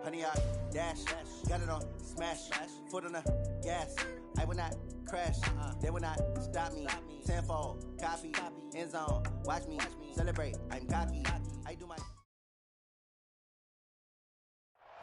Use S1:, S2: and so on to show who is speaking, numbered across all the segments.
S1: Honey, I dash, got it on smash, foot on the gas. I will not crash, they will not stop me. Tenfold, copy, end zone, watch me celebrate. I'm cocky, I do my.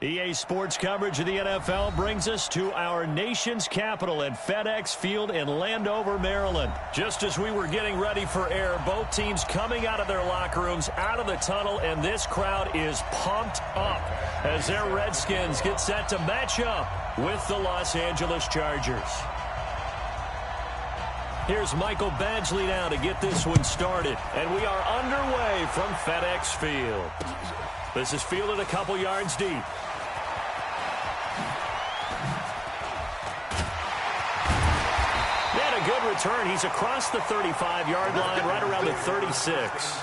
S2: EA Sports coverage of the NFL brings us to our nation's capital at FedEx Field in Landover, Maryland. Just as we were getting ready for air, both teams coming out of their locker rooms, out of the tunnel, and this crowd is pumped up as their Redskins get set to match up with the Los Angeles Chargers. Here's Michael Badgley now to get this one started, and we are underway from FedEx Field. This is fielded a couple yards deep. And a good return. He's across the 35-yard line, right around the 36.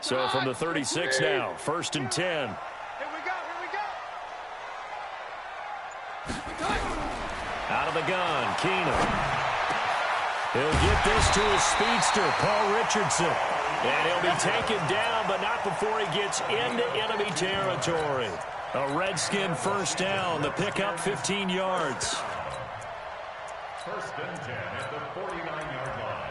S2: So from the 36 now, 1st and 10.
S3: Here we go.
S2: Out of the gun, Keenum. He'll get this to his speedster, Paul Richardson. And he'll be taken down, but not before he gets into enemy territory. A Redskin first down, the pickup 15 yards.
S4: 1st and 10 at the 49-yard line.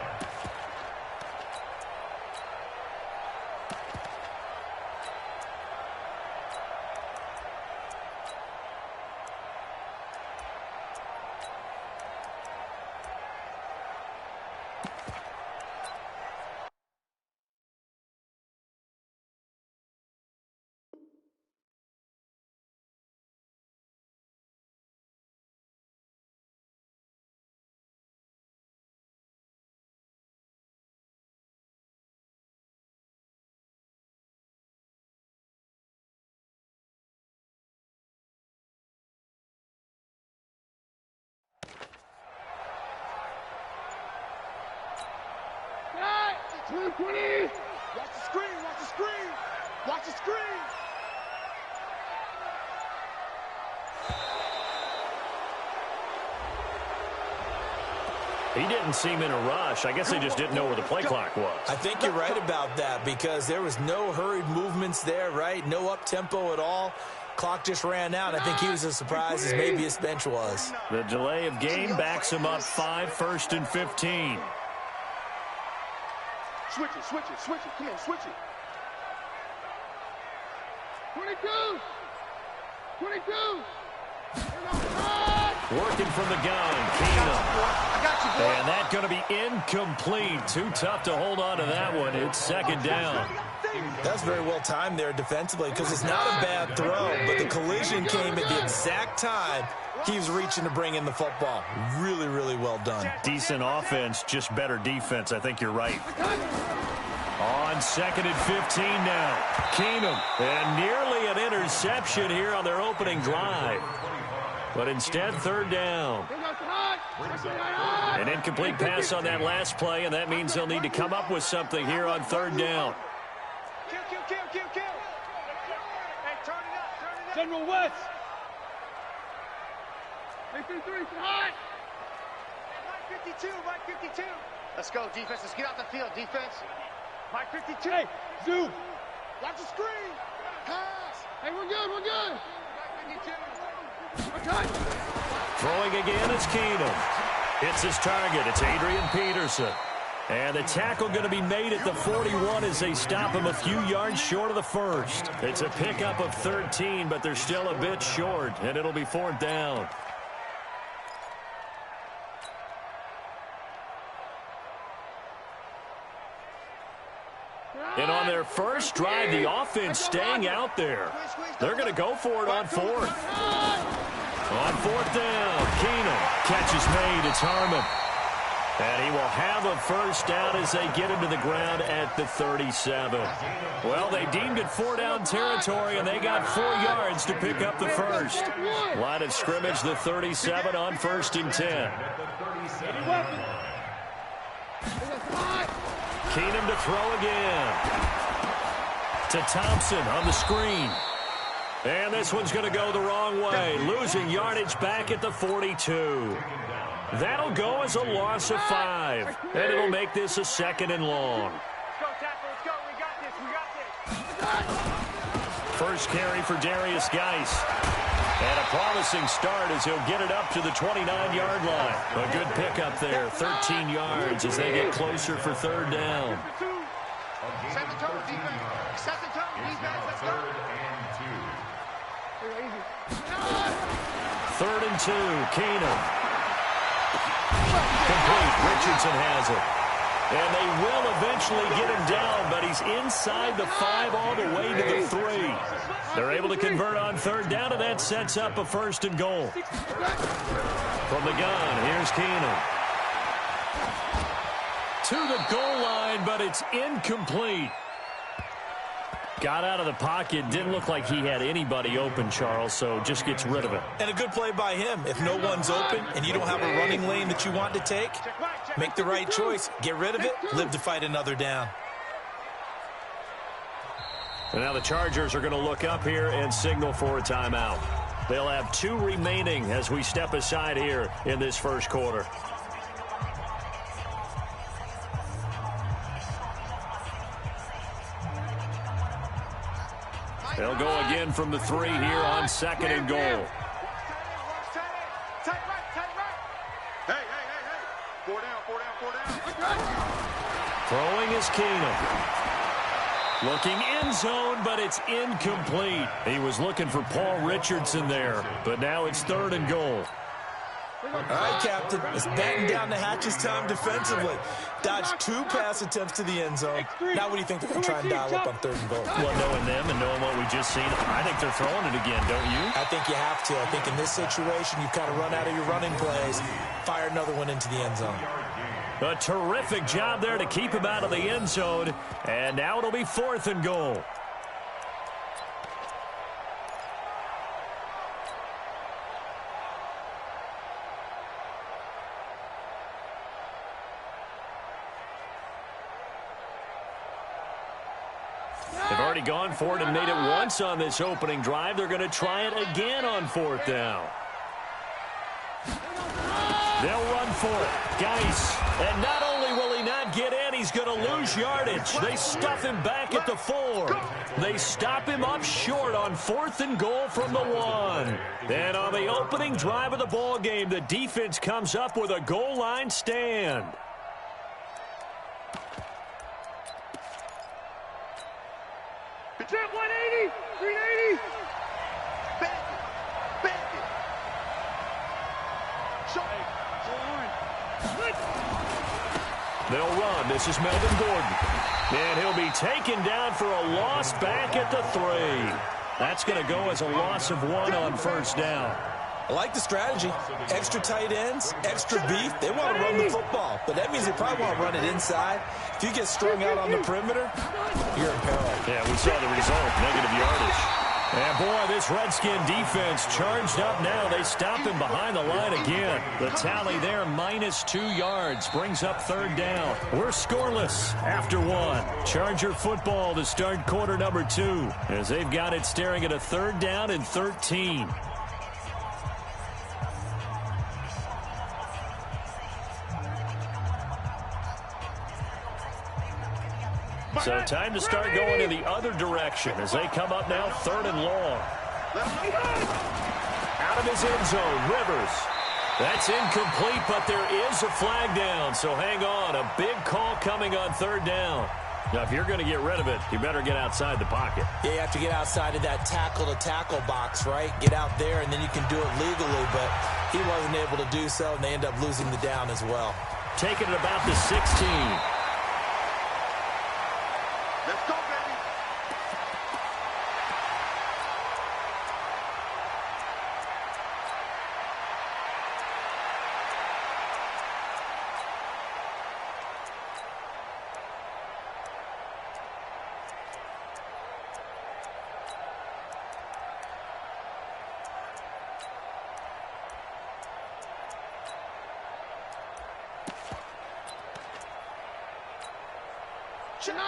S3: Watch the screen. Watch the screen.
S2: He didn't seem in a rush. I guess they just didn't know where the play clock was.
S5: I think you're right about that because there was no hurried movements there, right? No up-tempo at all. Clock just ran out. I think he was as surprised as maybe his bench was.
S2: The delay of game backs him up 5, 1st and 15.
S3: Switch it. Come on, switch it. 22.
S2: Working from the gun, Keenum. And that's going to be incomplete. Too tough to hold on to that one. It's 2nd down.
S5: That's very well timed there defensively because it's not a bad throw, but the collision came at the exact time he was reaching to bring in the football. Really, really well done.
S2: Decent offense, just better defense. I think you're right. On 2nd and 15 now. Keenum. And nearly an interception here on their opening drive. But instead, 3rd down. An incomplete pass on that last play, and that means they'll need to come up with something here on 3rd down.
S3: Kill. Hey, turn it up. General West. Make 3 hot. Mike 52. Let's go, defense. Let's get out the field, defense. Mike 52. Hey, zoom. Watch the screen. Hey, we're good, we're good. Okay.
S2: Throwing again, it's Keenum. Hits his target. It's Adrian Peterson. And the tackle going to be made at the 41 as they stop him a few yards short of the first. It's a pickup of 13, but they're still a bit short, and it'll be 4th down. And on their first drive, the offense staying out there. They're going to go for it on 4th. On 4th down, Keenum. Catch is made. It's Harmon. And he will have a first down as they get him to the ground at the 37. Well, they deemed it 4-down territory, and they got 4 yards to pick up the first. Line of scrimmage, the 37 on 1st and 10. Keenum to throw again. To Thompson on the screen. And this one's going to go the wrong way. Losing yardage back at the 42. That'll go as a loss of 5. And it'll make this a 2nd and long.
S3: Let's go, tackle. Let's go. We got this. We got this.
S2: First carry for Darius Geis. And a promising start as he'll get it up to the 29-yard line. A good pickup there, 13 yards as they get closer for 3rd down.
S3: Set the tone, defense. Set the tone, defense. Let's go.
S2: 3rd and 2, Keenum. Complete. Richardson has it. And they will eventually get him down, but he's inside the 5 all the way to the 3. They're able to convert on 3rd down, and that sets up a 1st and goal. From the gun, here's Keenum. To the goal line, but it's incomplete. Got out of the pocket. Didn't look like he had anybody open, Charles, so just gets rid of it.
S5: And a good play by him. If no one's open and you don't have a running lane that you want to take, make the right choice. Get rid of it. Live to fight another down.
S2: And now the Chargers are going to look up here and signal for a timeout. They'll have 2 remaining as we step aside here in this first quarter. They'll go again from the 3 here on 2nd and goal.
S3: Tight right. Hey. 4 down.
S2: Throwing is Keenum. Looking end zone, but it's incomplete. He was looking for Paul Richardson there, but now it's 3rd and goal.
S5: All right, Captain. It's batten down the hatches time defensively. Dodged 2 pass attempts to the end zone. Now what do you think they're going to try and dial up on 3rd and goal?
S2: Well, knowing them and knowing what we just seen, I think they're throwing it again, don't you?
S5: I think you have to. I think in this situation, you've kind of run out of your running plays. Fire another one into the end zone.
S2: A terrific job there to keep him out of the end zone. And now it'll be 4th and goal. They've already gone for it and made it once on this opening drive. They're going to try it again on 4th down. They'll run for it. Geis. And not only will he not get in, he's going to lose yardage. They stuff him back at the 4. They stop him up short on 4th and goal from the 1. And on the opening drive of the ball game, the defense comes up with a goal line stand.
S3: Trip 180, 380. Back it.
S2: They'll run. This is Melvin Gordon. And he'll be taken down for a loss back at the 3. That's going to go as a loss of 1 on 1st down.
S5: I like the strategy. Extra tight ends, extra beef. They want to run the football, but that means they probably want to run it inside. If you get strung out on the perimeter, you're in peril.
S2: Yeah, we saw the result, negative yardage. And boy, this Redskin defense charged up now. They stop him behind the line again. The tally there, -2 yards, brings up 3rd down. We're scoreless after 1. Charger football to start quarter number 2, as they've got it staring at a 3rd down and 13. So time to start going in the other direction as they come up now 3rd and long. Out of his end zone, Rivers. That's incomplete, but there is a flag down, so hang on. A big call coming on 3rd down. Now, if you're going to get rid of it, you better get outside the pocket.
S5: Yeah, you have to get outside of that tackle-to-tackle box, right? Get out there, and then you can do it legally, but he wasn't able to do so, and they end up losing the down as well.
S2: Taking it about the 16.
S3: Let's go, baby.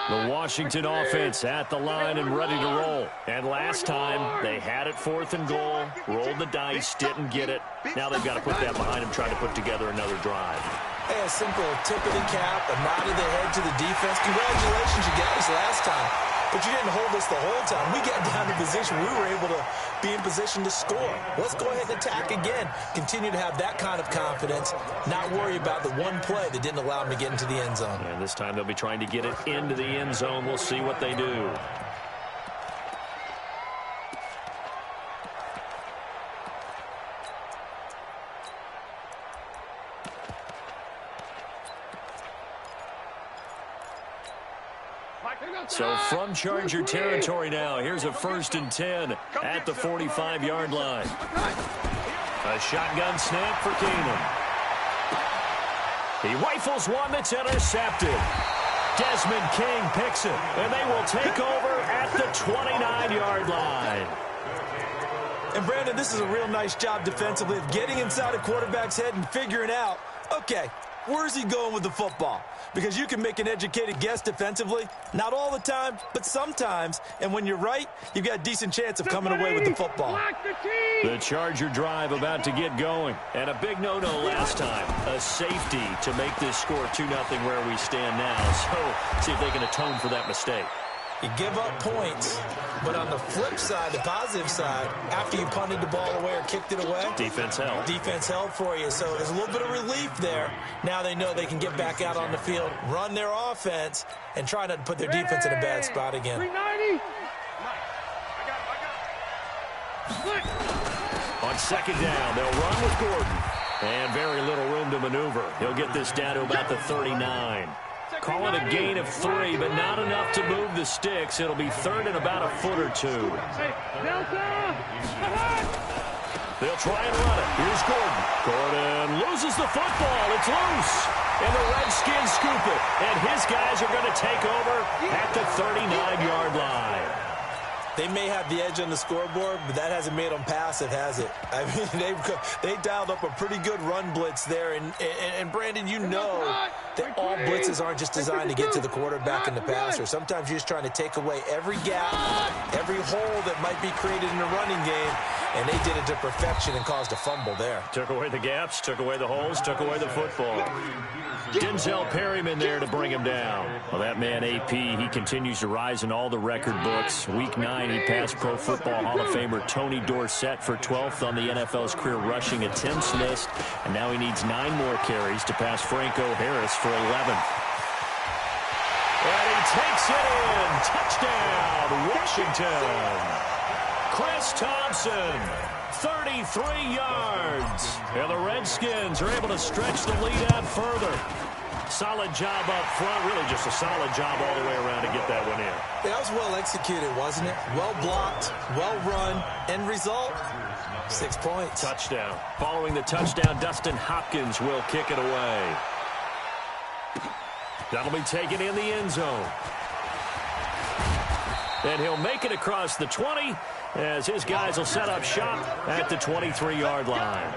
S2: The Washington offense at the line and ready to roll. And last time, they had it 4th and goal, rolled the dice, didn't get it. Now they've got to put that behind them, try to put together another drive.
S5: Hey, a simple tip of the cap, a nod of the head to the defense. Congratulations, you guys, last time. But you didn't hold us the whole time. We got down to position. We were able to be in position to score. Let's go ahead and attack again. Continue to have that kind of confidence, not worry about the one play that didn't allow them to get into the end zone.
S2: And this time they'll be trying to get it into the end zone. We'll see what they do. So from Charger territory now, here's a 1st and 10 at the 45-yard line. A shotgun snap for Keenum. He rifles one that's intercepted. Desmond King picks it, and they will take over at the 29-yard line.
S5: And, Brandon, this is a real nice job defensively of getting inside a quarterback's head and figuring out, okay, where's he going with the football? Because you can make an educated guess defensively, not all the time, but sometimes. And when you're right, you've got a decent chance of coming away with the football.
S2: The Charger drive about to get going. And a big no-no last time. A safety to make this score 2-0 where we stand now. So see if they can atone for that mistake.
S5: You give up points, but on the flip side, the positive side, after you punted the ball away or kicked it away,
S2: defense held.
S5: Defense held for you, so there's a little bit of relief there. Now they know they can get back out on the field, run their offense, and try not to put their defense in a bad spot again.
S3: 390.
S2: On 2nd down, they'll run with Gordon. And very little room to maneuver. He'll get this down to about the 39. Call it a gain of 3, but not enough to move the sticks. It'll be 3rd and about a foot or 2. They'll try and run it. Here's Gordon. Gordon loses the football. It's loose. And the Redskins scoop it. And his guys are going to take over at the 39-yard line.
S5: They may have the edge on the scoreboard, but that hasn't made them passive, has it? I mean, they dialed up a pretty good run blitz there. And Brandon, you know that all blitzes aren't just designed to get to the quarterback and the passer. Sometimes you're just trying to take away every gap, every hole that might be created in the running game, and they did it to perfection and caused a fumble there.
S2: Took away the gaps, took away the holes, took away the football. Denzel Perryman there to bring him down. Well, that man, AP, he continues to rise in all the record books. Week 9, he passed Pro Football Hall of Famer Tony Dorsett for 12th on the NFL's career rushing attempts list. And now he needs 9 more carries to pass Franco Harris for 11th. And he takes it in. Touchdown, Washington. Chris Thompson, 33 yards. And the Redskins are able to stretch the lead out further. Solid job up front, really just a solid job all the way around to get that one in.
S5: That was well executed, wasn't it? Well blocked, well run, end result, 6 points.
S2: Touchdown. Following the touchdown, Dustin Hopkins will kick it away. That'll be taken in the end zone. And he'll make it across the 20 as his guys will set up shop at the 23-yard line.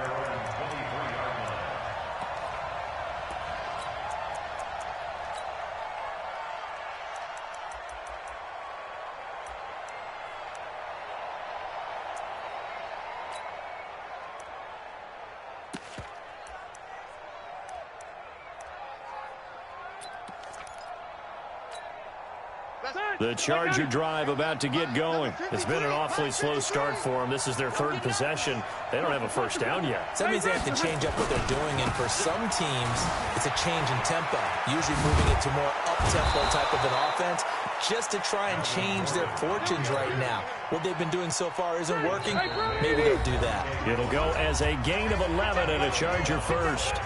S2: The Charger drive about to get going. It's been an awfully slow start for them. This is their third possession. They don't have a first down yet.
S5: So that means they have to change up what they're doing, and for some teams, it's a change in tempo, usually moving it to more up-tempo type of an offense, just to try and change their fortunes right now. What they've been doing so far isn't working. Maybe they'll do that.
S2: It'll go as a gain of 11 and a Charger first.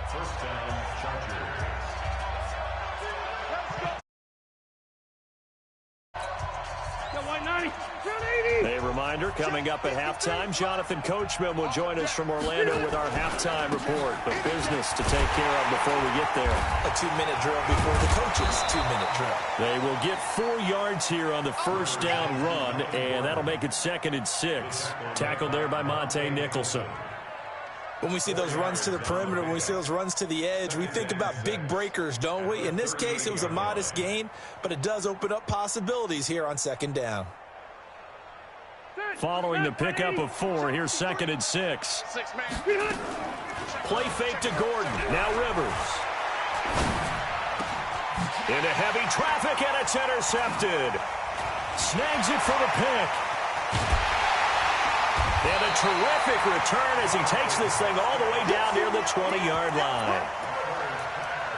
S4: First down, Chargers.
S2: A reminder, coming up at halftime, Jonathan Coachman will join us from Orlando with our halftime report. But business to take care of before we get there.
S5: A 2-minute drill before the coach's 2-minute drill.
S2: They will get 4 yards here on the first down run, and that'll make it 2nd and 6. Tackled there by Monte Nicholson.
S5: When we see those runs to the perimeter, when we see those runs to the edge, we think about big breakers, don't we? In this case, it was a modest gain, but it does open up possibilities here on 2nd down.
S2: Following the pickup of 4, here's 2nd and 6. Play fake to Gordon. Now Rivers. Into heavy traffic, and it's intercepted. Snags it for the pick. And a terrific return as he takes this thing all the way down near the 20-yard line.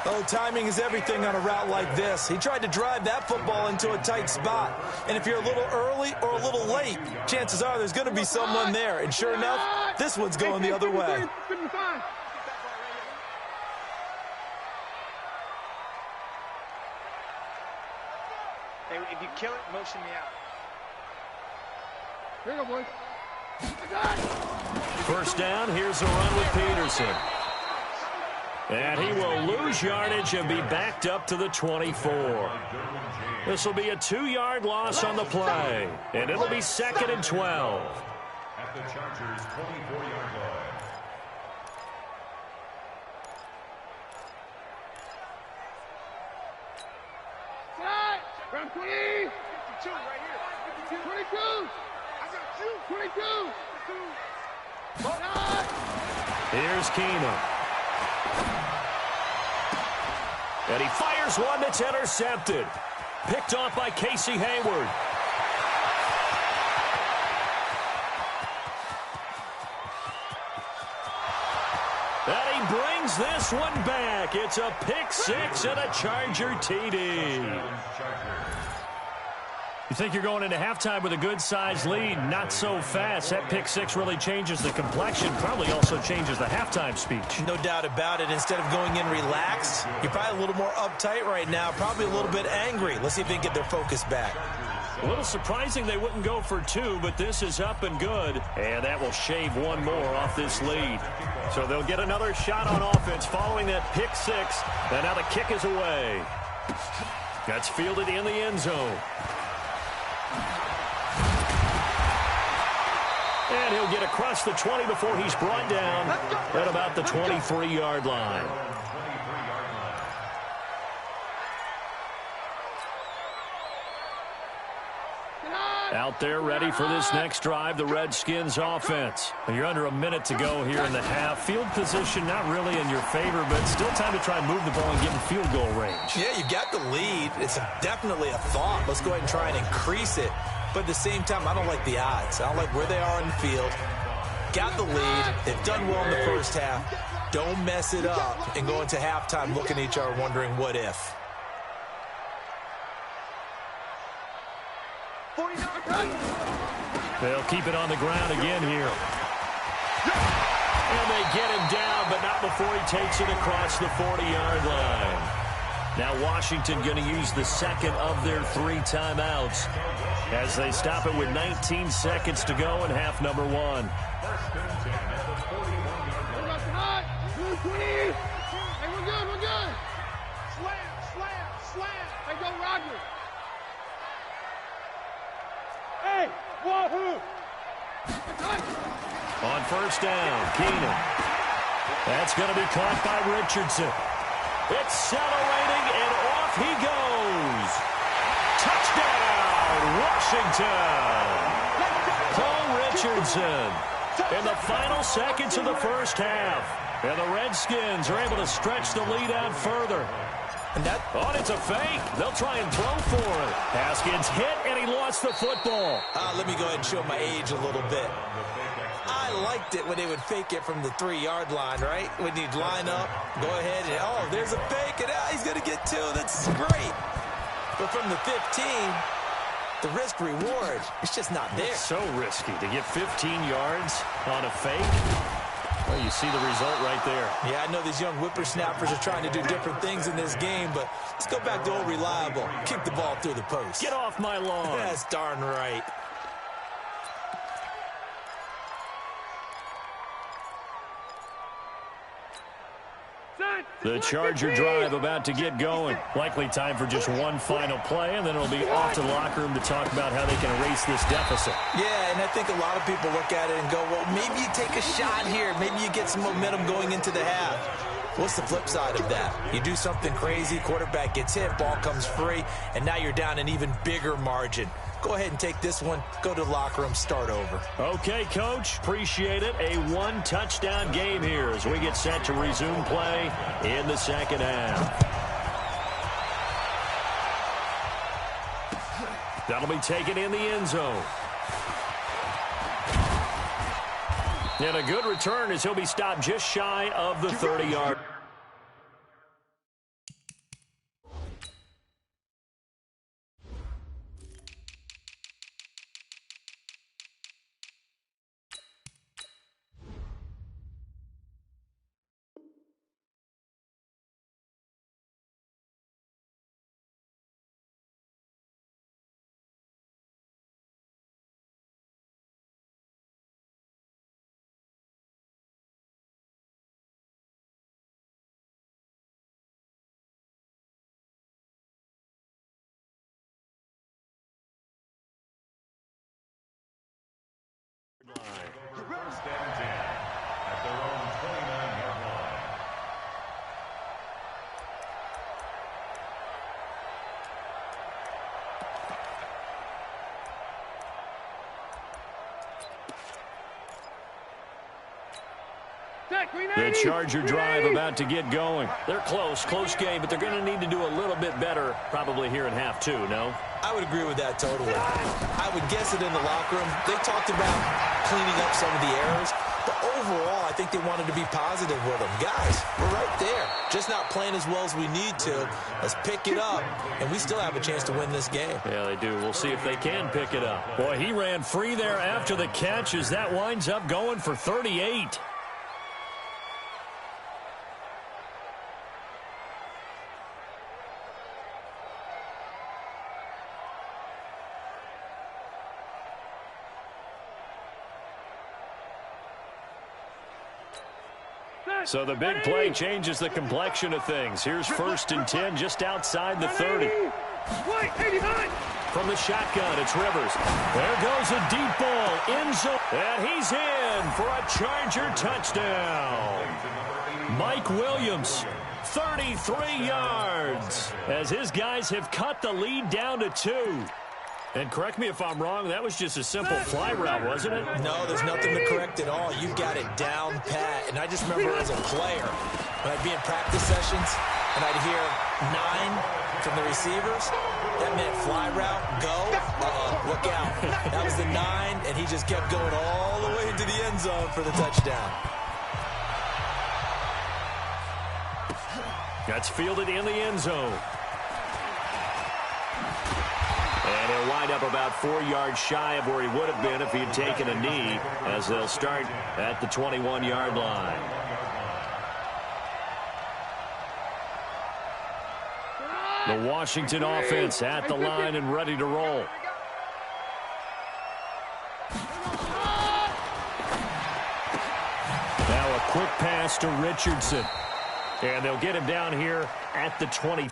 S5: Oh, timing is everything on a route like this. He tried to drive that football into a tight spot. And if you're a little early or a little late, chances are there's going to be someone there. And sure enough, this one's going the other way.
S3: Hey, if you kill it, motion me out.
S6: Here you go, boys.
S2: First down, here's a run with Peterson. And he will lose yardage and be backed up to the 24. This will be a 2-yard loss on the play. And it'll be 2nd and 12.
S4: At the Chargers' 24-yard line.
S6: Round 20.
S3: 52 right here.
S6: 22.
S3: I got you.
S6: 22.
S2: Here's Keenum. And he fires one that's intercepted. Picked off by Casey Hayward. And he brings this one back. It's a pick 6 and a Charger TD. You think you're going into halftime with a good-sized lead? Not so fast. That pick 6 really changes the complexion, probably also changes the halftime speech.
S5: No doubt about it. Instead of going in relaxed, you're probably a little more uptight right now, probably a little bit angry. Let's see if they can get their focus back.
S2: A little surprising they wouldn't go for 2, but this is up and good. And that will shave one more off this lead. So they'll get another shot on offense following that pick 6. And now the kick is away. That's fielded in the end zone. And he'll get across the 20 before he's brought down at about the 23-yard line. Out there ready for this next drive, the Redskins offense. You're under a minute to go here in the half. Field position not really in your favor, but still time to try and move the ball and get in field goal range.
S5: Yeah, you got the lead. It's definitely a thought. Let's go ahead and try and increase it. But at the same time, I don't like the odds. I don't like where they are in the field. Got the lead. They've done well in the first half. Don't mess it up and go into halftime looking at each other wondering what if.
S2: They'll keep it on the ground again here. And they get him down, but not before he takes it across the 40-yard line. Now Washington going to use the second of their 3 timeouts as they stop it with 19 seconds to go in half number 1.
S6: Hey, we're good, we're good. Slam. Hey, go Roger. Hey, wahoo.
S2: On first down, Keenum. That's going to be caught by Richardson. Accelerating, and off he goes. Touchdown, Washington. Paul Richardson in the final seconds of the first half. And the Redskins are able to stretch the lead out further.
S5: And that...
S2: Oh, it's a fake. They'll try and throw for it. Haskins hit, and he lost the football.
S5: Let me go ahead and show my age a little bit. I liked it when they would fake it from the 3-yard line, right? When you'd line up, go ahead, and oh, there's a fake, and he's going to get 2. That's great. But from the 15, the risk-reward, it's just not there.
S2: It's so risky to get 15 yards on a fake. Well, you see the result right there.
S5: Yeah, I know these young whippersnappers are trying to do different things in this game, but let's go back to old reliable. Kick the ball through the post.
S2: Get off my lawn.
S5: That's darn right.
S2: The Charger drive about to get going. Likely time for just one final play, and then it'll be off to the locker room to talk about how they can erase this deficit.
S5: Yeah, and I think a lot of people look at it and go, well, maybe you take a shot here. Maybe you get some momentum going into the half. What's the flip side of that? You do something crazy, quarterback gets hit, ball comes free, and now you're down an even bigger margin. Go ahead and take this one, go to the locker room, start over.
S2: Okay, Coach, appreciate it. A one-touchdown game here as we get set to resume play in the second half. That'll be taken in the end zone. And a good return as he'll be stopped just shy of the 30-yard.
S4: First and 10 at their own 29-yard line.
S2: The Charger drive about to get going. They're close game, but they're going to need to do a little bit better probably here in half 2, no?
S5: I would agree with that totally. I would guess it in the locker room. They talked about cleaning up some of the errors, but overall, I think they wanted to be positive with them. Guys, we're right there. Just not playing as well as we need to. Let's pick it up, and we still have a chance to win this game.
S2: Yeah, they do. We'll see if they can pick it up. Boy, he ran free there after the catch as that winds up going for 38. So the big play changes the complexion of things. Here's 1st and 10 just outside the 30. From the shotgun, it's Rivers. There goes a deep ball, end zone. And he's in for a Charger touchdown. Mike Williams, 33 yards, as his guys have cut the lead down to 2. And correct me if I'm wrong, that was just a simple fly route, wasn't it?
S5: No, there's nothing to correct at all. You got it down pat. And I just remember as a player, when I'd be in practice sessions, and I'd hear 9 from the receivers, that meant fly route, go, look out. That was the 9, and he just kept going all the way into the end zone for the touchdown.
S2: That's fielded in the end zone. And he'll wind up about 4 yards shy of where he would have been if he had taken a knee, as they'll start at the 21-yard line. The Washington offense at the line and ready to roll. Now a quick pass to Richardson. And they'll get him down here at the 20.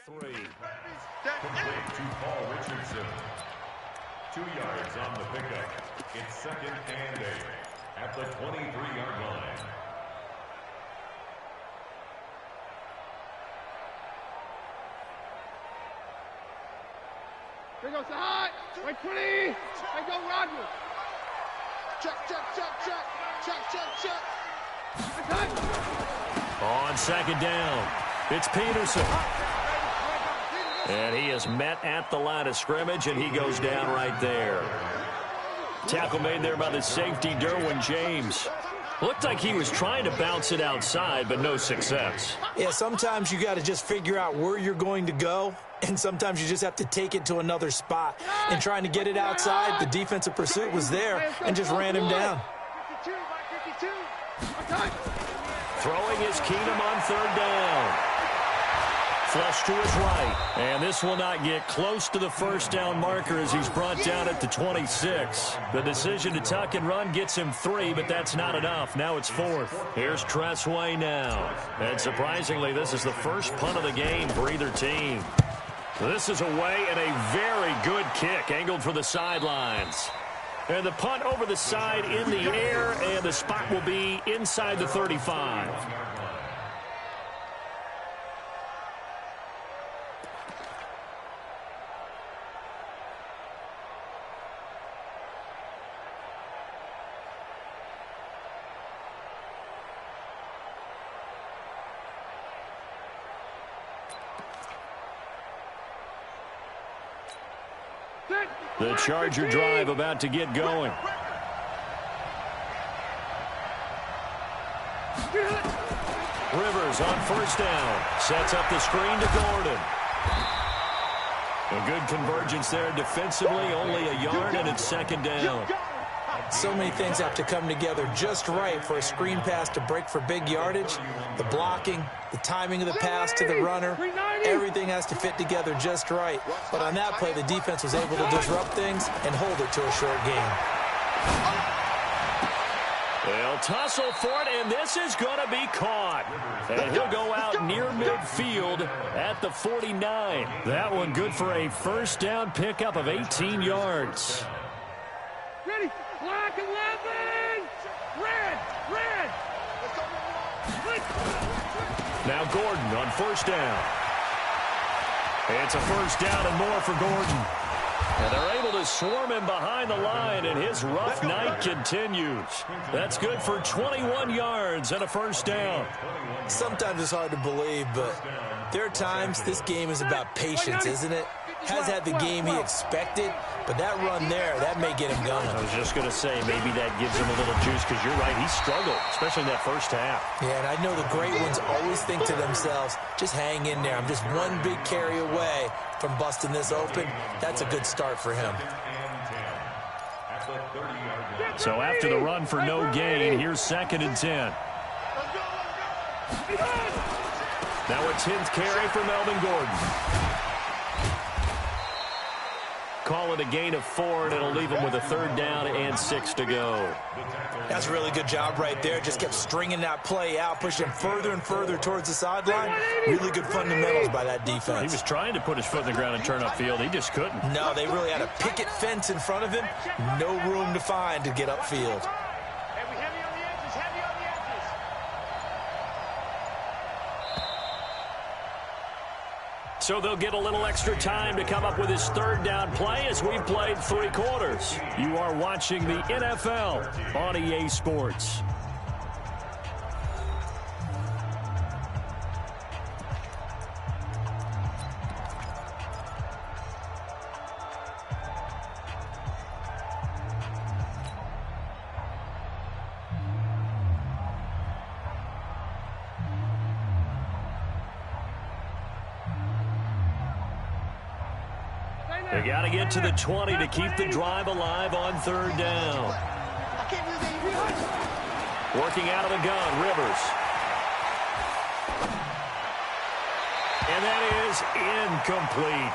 S2: 3.
S4: Complete to Paul Richardson. 2 yards on the pickup. It's 2nd and 8 at the 23-yard line.
S6: Here goes the hot. Wait, 20. There go Roger. Check, check, check, check. Check, check, check.
S2: On 2nd down, it's Peterson. And he is met at the line of scrimmage, and he goes down right there. Tackle made there by the safety, Derwin James. Looked like he was trying to bounce it outside, but no success.
S5: Yeah, sometimes you got to just figure out where you're going to go, and sometimes you just have to take it to another spot. And trying to get it outside, the defensive pursuit was there and just ran him down.
S6: 52 by 52.
S2: Throwing is Keenum on 3rd down. Flush to his right. And this will not get close to the first down marker as he's brought down at the 26. The decision to tuck and run gets him 3, but that's not enough. Now it's 4th. Here's Tressway now. And surprisingly, this is the first punt of the game for either team. This is away and a very good kick angled for the sidelines. And the punt over the side in the air, and the spot will be inside the 35. The Charger drive about to get going. Rivers on 1st down. Sets up the screen to Gordon. A good convergence there defensively. Only a yard, and it's 2nd down.
S5: So many things have to come together just right for a screen pass to break for big yardage. The blocking, the timing of the pass to the runner, everything has to fit together just right. But on that play, the defense was able to disrupt things and hold it to a short game.
S2: They'll tussle for it, and this is going to be caught. And he'll go out near midfield at the 49. That one good for a 1st down pickup of 18 yards.
S6: Ready? Black 11. Red. Red.
S2: Now Gordon on 1st down. It's a 1st down and more for Gordon. And they're able to swarm him behind the line, and his rough night continues. That's good for 21 yards and a 1st down.
S5: Sometimes it's hard to believe, but there are times this game is about patience, isn't it? Has had the game he expected, but that run there, that may get him going.
S2: I was just going to say, maybe that gives him a little juice, because you're right, he struggled, especially in that 1st half.
S5: Yeah, and I know the great ones always think to themselves, just hang in there. I'm just one big carry away from busting this open. That's a good start for him.
S2: So after the run for no gain, here's 2nd and 10. Now a 10th carry for Melvin Gordon. Call it a gain of 4, and it'll leave him with a 3rd down and 6 to go.
S5: That's a really good job right there. Just kept stringing that play out, pushing him further and further towards the sideline. Really good fundamentals by that defense.
S2: He was trying to put his foot in the ground and turn upfield. He just couldn't.
S5: No, they really had a picket fence in front of him. No room to find to get upfield.
S3: Heavy on the edges, heavy on the edges.
S2: So they'll get a little extra time to come up with his 3rd down play as we've played 3 quarters. You are watching the NFL on EA Sports. They got to get to the 20 to keep the drive alive on 3rd down. Working out of the gun, Rivers. And that is incomplete.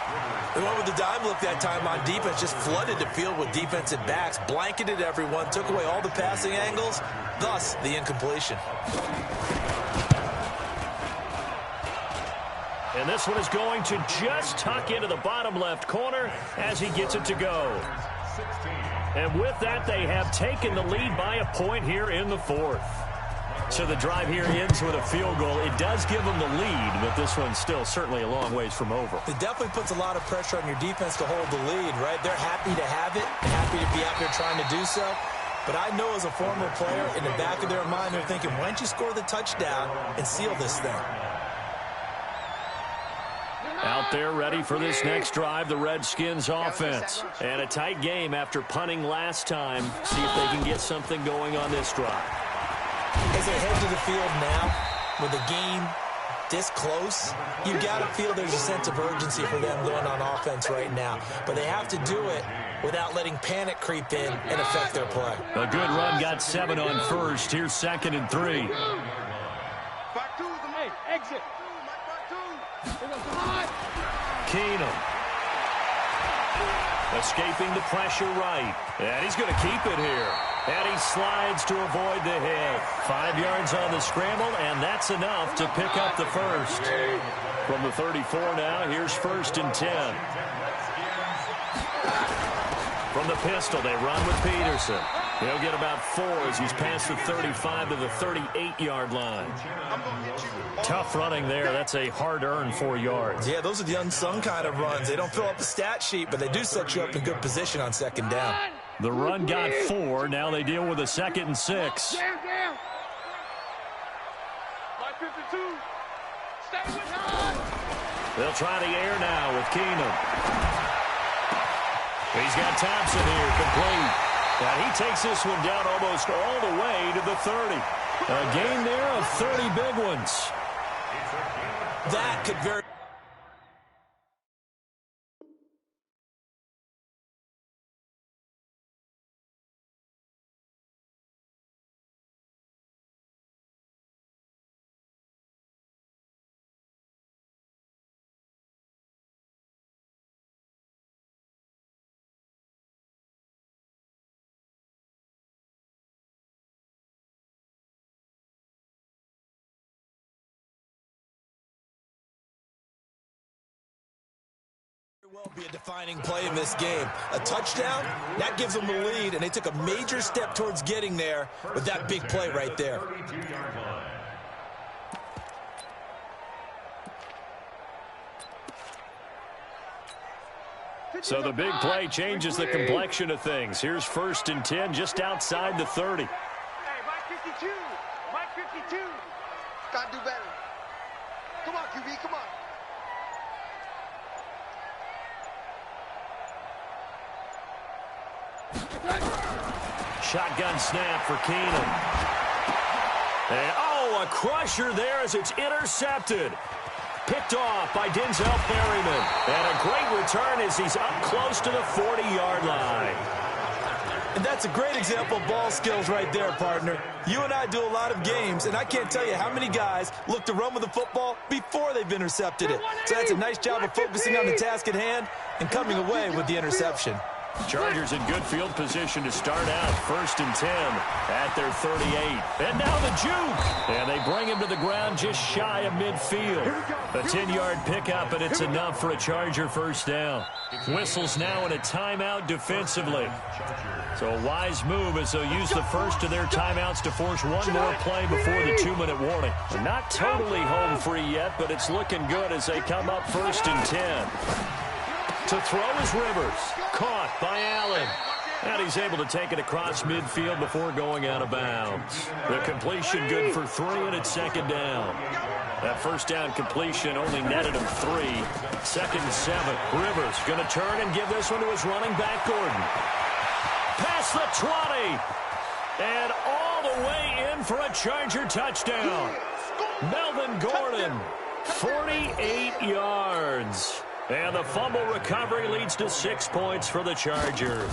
S5: The one with the dime look that time on defense just flooded the field with defensive backs, blanketed everyone, took away all the passing angles, thus the incompletion.
S2: And this one is going to just tuck into the bottom left corner as he gets it to go. And with that, they have taken the lead by a point here in the fourth. So the drive here ends with a field goal. It does give them the lead, but this one's still certainly a long ways from over.
S5: It definitely puts a lot of pressure on your defense to hold the lead, right? They're happy to have it, happy to be out there trying to do so. But I know as a former player, in the back of their mind, they're thinking, why don't you score the touchdown and seal this thing?
S2: Out there ready for this next drive, the Redskins offense. And a tight game after punting last time. See if they can get something going on this drive.
S5: As they head to the field now, with the game this close, you got to feel there's a sense of urgency for them going on offense right now. But they have to do it without letting panic creep in and affect their play.
S2: A good run got 7 on first. Here's 2nd and 3.
S6: Back two, hey, exit.
S2: Keenum. Escaping the pressure right. And he's going to keep it here. And he slides to avoid the hit. 5 yards on the scramble, and that's enough to pick up the first. From the 34 now, here's 1st and 10. From the pistol, they run with Peterson. He'll get about 4 as he's past the 35 to the 38-yard line. Tough running there. That's a hard-earned 4 yards.
S5: Yeah, those are the unsung kind of runs. They don't fill up the stat sheet, but they do set you up in good position on 2nd down.
S2: The run got 4. Now they deal with a 2nd and 6.
S6: Down. 52. Stay with her.
S2: They'll try the air now with Keenum. He's got Thompson here, complete. And he takes this one down almost all the way to the 30. A gain there of 30 big ones.
S5: That could very... well be a defining play in this game. A touchdown, that gives them the lead, and they took a major step towards getting there with that big play right there.
S2: So the big play changes the complexion of things. Here's 1st and 10 just outside the 30.
S6: Hey, Mike 52. Mike 52. Gotta do better. Come on, QB, come on.
S2: Shotgun snap for Keenum. And, oh, a crusher there as it's intercepted. Picked off by Denzel Perryman. And a great return as he's up close to the 40-yard line.
S5: And that's a great example of ball skills right there, partner. You and I do a lot of games, and I can't tell you how many guys look to run with the football before they've intercepted it. So that's a nice job of focusing on the task at hand and coming away with the interception.
S2: Chargers in good field position to start out. 1st and 10 at their 38. And now the juke. And they bring him to the ground just shy of midfield. A 10-yard pickup, and it's enough for a Charger first down. Whistles now in a timeout defensively. So a wise move as they'll use the first of their timeouts to force one more play before the 2-minute warning. They're not totally home free yet, but it's looking good as they come up 1st and 10. To throw is Rivers. Caught by Allen. And he's able to take it across midfield before going out of bounds. The completion good for 3, and it's 2nd down. That first down completion only netted him 3. 2nd and 7. Rivers going to turn and give this one to his running back, Gordon. Past the 20. And all the way in for a Charger touchdown. Melvin Gordon, 48 yards. And the fumble recovery leads to 6 points for the Chargers.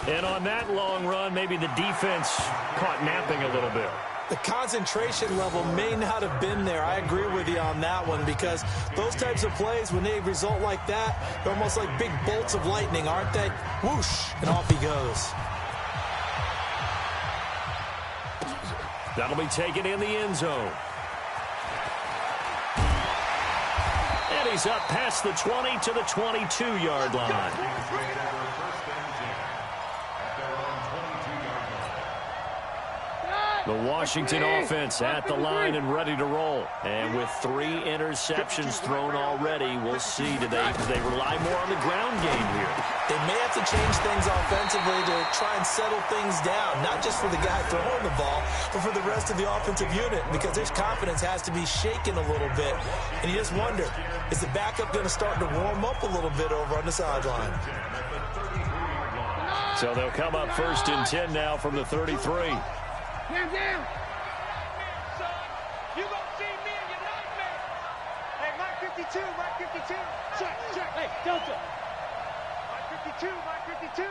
S2: And on that long run, maybe the defense caught napping a little bit.
S5: The concentration level may not have been there. I agree with you on that one, because those types of plays, when they result like that, they're almost like big bolts of lightning, aren't they? Whoosh, and off he goes.
S2: That'll be taken in the end zone. he's up past the 20 to the 22-yard line. The Washington offense at the line and ready to roll. And with 3 interceptions thrown already, we'll see. Do they rely more on the ground game here?
S5: They may have to change things offensively to try and settle things down, not just for the guy throwing the ball, but for the rest of the offensive unit, because their confidence has to be shaken a little bit. And you just wonder, is the backup going to start to warm up a little bit over on the sideline?
S2: So they'll come up 1st and 10 now from the 33.
S6: Hands down.
S3: You gonna see me in your nightmare. Hey, Mike 52, Mike 52. Check. Hey, Delta. Mike 52, Mike 52.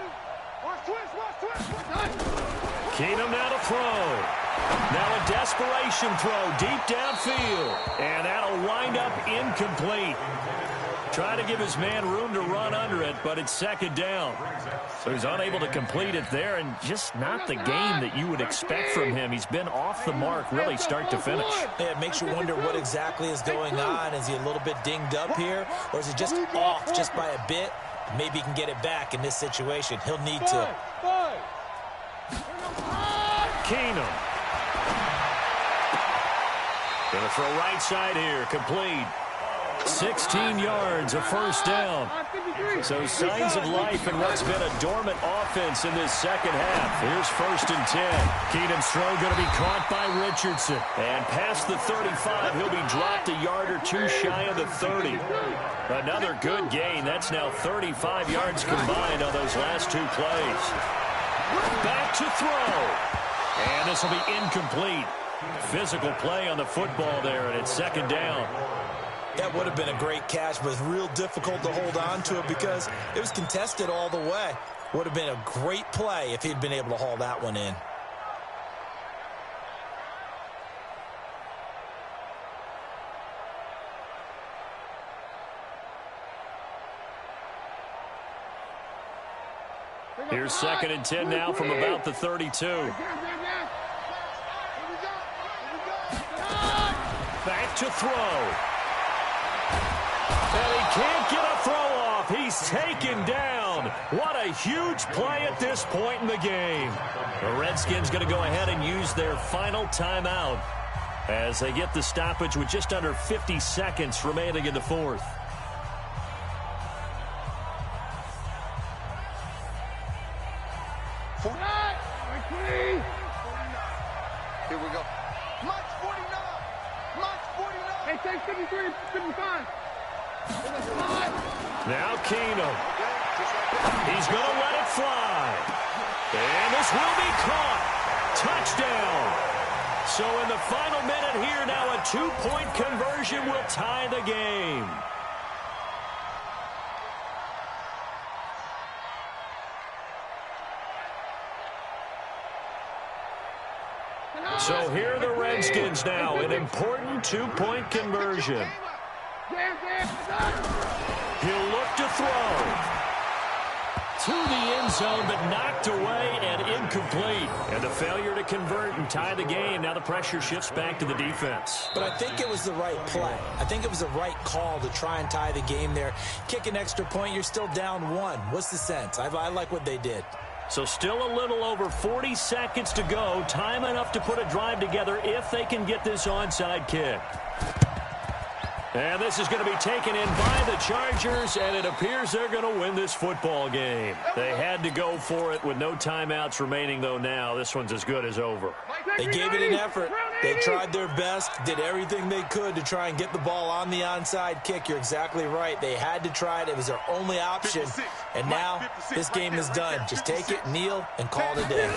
S3: Watch twist.
S2: Keenum now to throw. Now a desperation throw deep downfield. And that'll wind up incomplete. Trying to give his man room to run under it, but it's 2nd down. So he's unable to complete it there, and just not the game that you would expect from him. He's been off the mark really start to finish.
S5: Yeah, it makes you wonder what exactly is going on. Is he a little bit dinged up here, or is it just off just by a bit? Maybe he can get it back in this situation. He'll need to.
S2: Keenum. Gonna throw right side here, complete. 16 yards, a 1st down. So signs of life in what's been a dormant offense in this 2nd half. Here's 1st and 10. Keenum's throw going to be caught by Richardson. And past the 35, he'll be dropped a yard or 2 shy of the 30. Another good gain. That's now 35 yards combined on those last 2 plays. Back to throw. And this will be incomplete. Physical play on the football there, and it's 2nd down.
S5: That would have been a great catch, but it's real difficult to hold on to it because it was contested all the way. Would have been a great play if he'd been able to haul that one in.
S2: Here's 2nd and 10 now from about the 32. Back to throw. And he can't get a throw off. He's taken down. What a huge play at this point in the game. The Redskins going to go ahead and use their final timeout as they get the stoppage with just under 50 seconds remaining in the 4th.
S6: Here we go. March 49. March 49. Hey, take 53, 55.
S2: Now Keenum. He's going to let it fly. And this will be caught. Touchdown. So in the final minute here, now a 2-point conversion will tie the game. So here are the Redskins now, an important 2-point conversion. He'll look to throw. To the end zone, but knocked away and incomplete. And the failure to convert and tie the game. Now the pressure shifts back to the defense.
S5: But I think it was the right play. I think it was the right call to try and tie the game there. Kick an extra point, you're still down 1. What's the sense? I like what they did.
S2: So still a little over 40 seconds to go. Time enough to put a drive together if they can get this onside kick. And this is going to be taken in by the Chargers, and it appears they're going to win this football game. They had to go for it with no timeouts remaining, though now. This one's as good as over.
S5: They gave it an effort. They tried their best, did everything they could to try and get the ball on the onside kick. You're exactly right. They had to try it. It was their only option. And now this game is done. Just take it, kneel, and call it a day.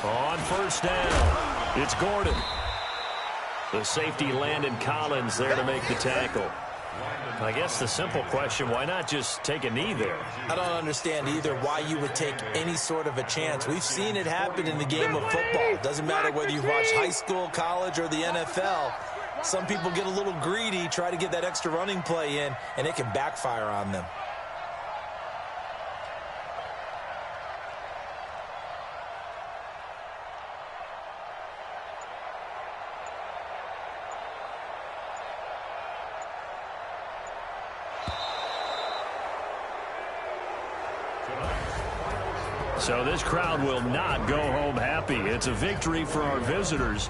S2: On 1st down, it's Gordon. The safety, Landon Collins, there to make the tackle. I guess the simple question, why not just take a knee there?
S5: I don't understand either why you would take any sort of a chance. We've seen it happen in the game of football. Doesn't matter whether you've watched high school, college, or the NFL. Some people get a little greedy, try to get that extra running play in, and it can backfire on them.
S2: So this crowd will not go home happy. It's a victory for our visitors